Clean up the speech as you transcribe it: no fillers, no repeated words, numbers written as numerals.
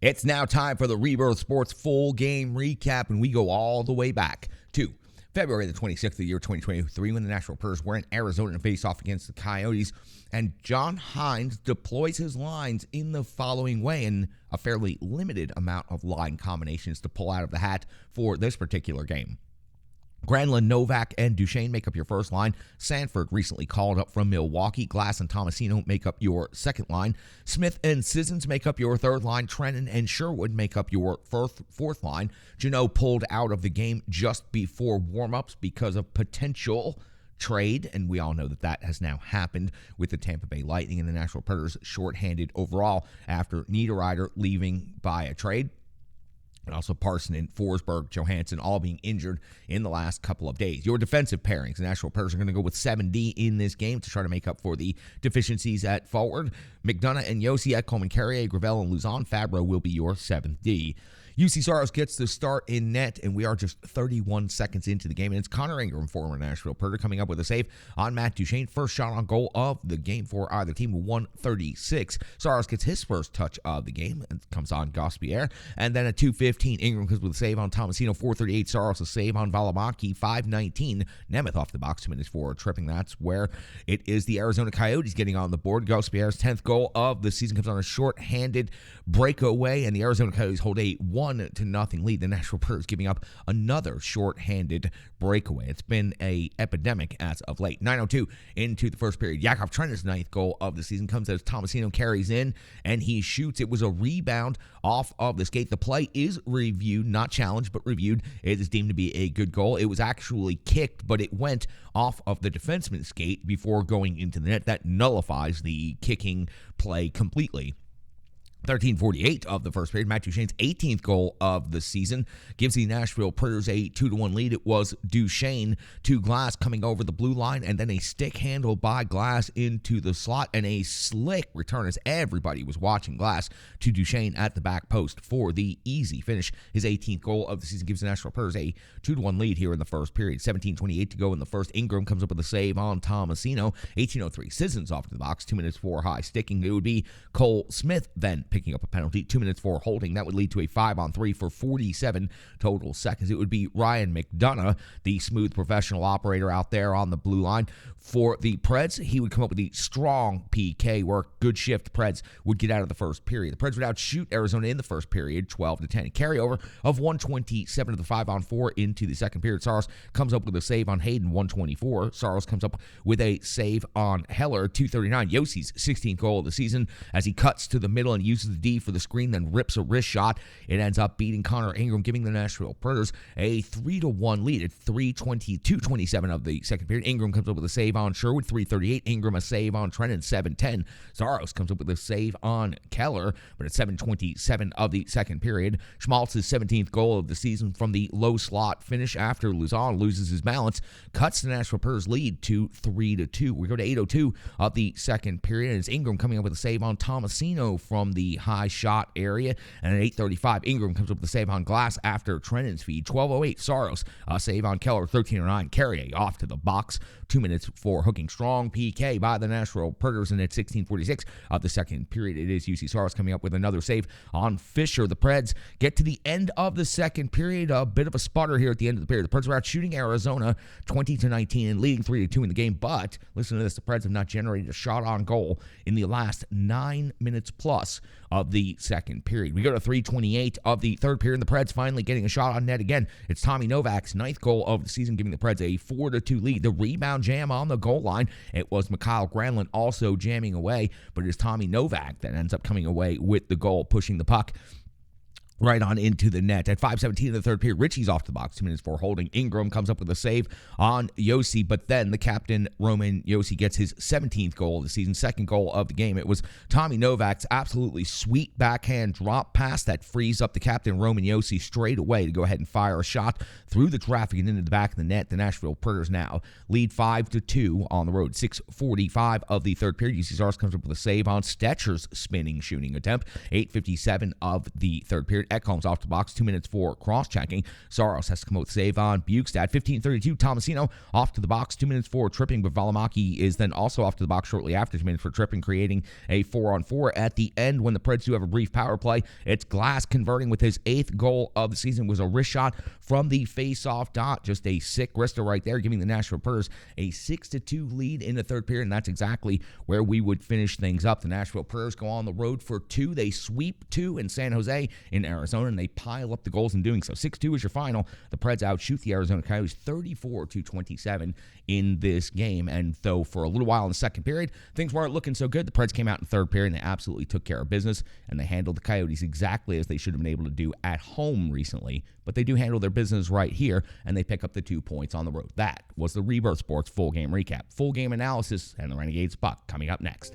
It's now time for the Rebirth Sports full game recap, and we go all the way back to February the 26th of the year 2023 when the Nashville Predators were in Arizona to face off against the Coyotes, and John Hynes deploys his lines in the following way, and a fairly limited amount of line combinations to pull out of the hat for this particular game. Granlund, Novak, and Duchesne make up your first line. Sanford, recently called up from Milwaukee. Glass and Tomasino make up your second line. Smith and Sissons make up your third line. Trennan and Sherwood make up your fourth line. Jeannot pulled out of the game just before warm-ups because of potential trade, and we all know that has now happened with the Tampa Bay Lightning and the Nashville Predators shorthanded overall after Niederreiter leaving by a trade. And also Parson, Forsberg, Johansson all being injured in the last couple of days. Your defensive pairings, the Nashville Predators are going to go with 7D in this game to try to make up for the deficiencies at forward. McDonough and Yossi, Ekholm and Carrier, Gravel and Luzon. Fabro will be your 7th D. UC Saros gets the start in net, and we are just 31 seconds into the game. And it's Connor Ingram, former Nashville Predator, coming up with a save on Matt Duchesne. First shot on goal of the game for either team, 136. Saros gets his first touch of the game and comes on Gaspierre. And then at 2:15, Ingram comes with a save on Tomasino. 4:38, Saros a save on Valimaki. 5:19, Nemeth off the box, 2 minutes for tripping. That's where it is the Arizona Coyotes getting on the board. Gaspierre's 10th goal of the season comes on a short-handed breakaway, and the Arizona Coyotes hold a 1-0 lead. The Nashville Predators giving up another short-handed breakaway. It's been a epidemic as of late. 9:02 into the first period. Yakov Trennan's 9th goal of the season comes as Tomasino carries in, and he shoots. It was a rebound off of the skate. The play is reviewed, not challenged, but reviewed. It is deemed to be a good goal. It was actually kicked, but it went off of the defenseman's skate before going into the net. That nullifies the kicking play completely. 13:48 of the first period. Matt Duchesne's 18th goal of the season gives the Nashville Predators a 2-1 lead. It was Duchesne to Glass coming over the blue line, and then a stick handle by Glass into the slot, and a slick return as everybody was watching Glass to Duchesne at the back post for the easy finish. His 18th goal of the season gives the Nashville Predators a 2-1 lead here in the first period. 17:28 to go in the first. Ingram comes up with a save on Tomasino. 18:03, Sissons off to the box. 2 minutes for high sticking. It would be Cole Smith then picking up a penalty. 2 minutes for holding. That would lead to a 5-on-3 for 47 total seconds. It would be Ryan McDonough, the smooth professional operator out there on the blue line. For the Preds, he would come up with the strong PK work. Good shift. Preds would get out of the first period. The Preds would outshoot Arizona in the first period, 12-10. Carryover of 127 to the 5-on-4 into the second period. Saros comes up with a save on Hayden, 124. Saros comes up with a save on Heller, 239. Yossi's 16th goal of the season as he cuts to the middle and uses the D for the screen, then rips a wrist shot. It ends up beating Connor Ingram, giving the Nashville Predators a 3-1 lead at 3:22:27 of the second period. Ingram comes up with a save on Sherwood, 3:38. Ingram a save on Trennan, 7:10. Saros comes up with a save on Keller, but at 7:27 of the second period. Schmaltz's 17th goal of the season from the low slot finish after Luzon loses his balance, cuts the Nashville Predators lead to 3-2. We go to 8:02 of the second period, and it's Ingram coming up with a save on Tomasino from the high shot area, and at 8:35, Ingram comes up with a save on Glass after Trennan's feed. 12:08, Saros a save on Keller. 13:09, Carrier off to the box. 2 minutes for hooking strong PK by the Nashville Predators, and at 16:46 of the second period, it is UC Saros coming up with another save on Fisher. The Preds get to the end of the second period, a bit of a sputter here at the end of the period. The Preds were out shooting Arizona 20-19 and leading 3-2 in the game, but listen to this, the Preds have not generated a shot on goal in the last 9 minutes plus of the second period. We go to 3:28 of the third period, and the Preds finally getting a shot on net again. It's Tommy Novak's 9th goal of the season, giving the Preds a 4-2 lead. The rebound jam on the goal line, it was Mikhail Granlund also jamming away, but it is Tommy Novak that ends up coming away with the goal, pushing the puck right on into the net. At 5:17 in the third period, Ritchie's off the box, 2 minutes for holding. Ingram comes up with a save on Yossi, but then the captain, Roman Yossi, gets his 17th goal of the season, second goal of the game. It was Tommy Novak's absolutely sweet backhand drop pass that frees up the captain, Roman Yossi, straight away to go ahead and fire a shot through the traffic and into the back of the net. The Nashville Predators now lead 5-2 on the road. 6:45 of the third period, UC Saros comes up with a save on Stetcher's spinning shooting attempt. 8:57 of the third period. period. Ekholm's off the box, 2 minutes for cross-checking. Saros has to come out with save on Bukestad. 15:32, Tomasino off to the box, 2 minutes for tripping, but Valimaki is then also off to the box shortly after 2 minutes for tripping, creating a 4-on-4 at the end when the Preds do have a brief power play. It's Glass converting with his 8th goal of the season. It was a wrist shot from the face-off dot. Just a sick wrister right there, giving the Nashville Pers a 6-2 lead in the third period, and that's exactly where we would finish things up. The Nashville Pers go on the road for 2. They sweep 2 in San Jose in Arizona, and they pile up the goals in doing so. 6-2 is your final. The Preds outshoot the Arizona Coyotes 34-27 in this game, and though for a little while in the second period, things weren't looking so good, the Preds came out in third period, and they absolutely took care of business, and they handled the Coyotes exactly as they should have been able to do at home recently, but they do handle their business right here, and they pick up the 2 points on the road. That was the Rebirth Sports full game recap. Full game analysis and the Renegades puck coming up next.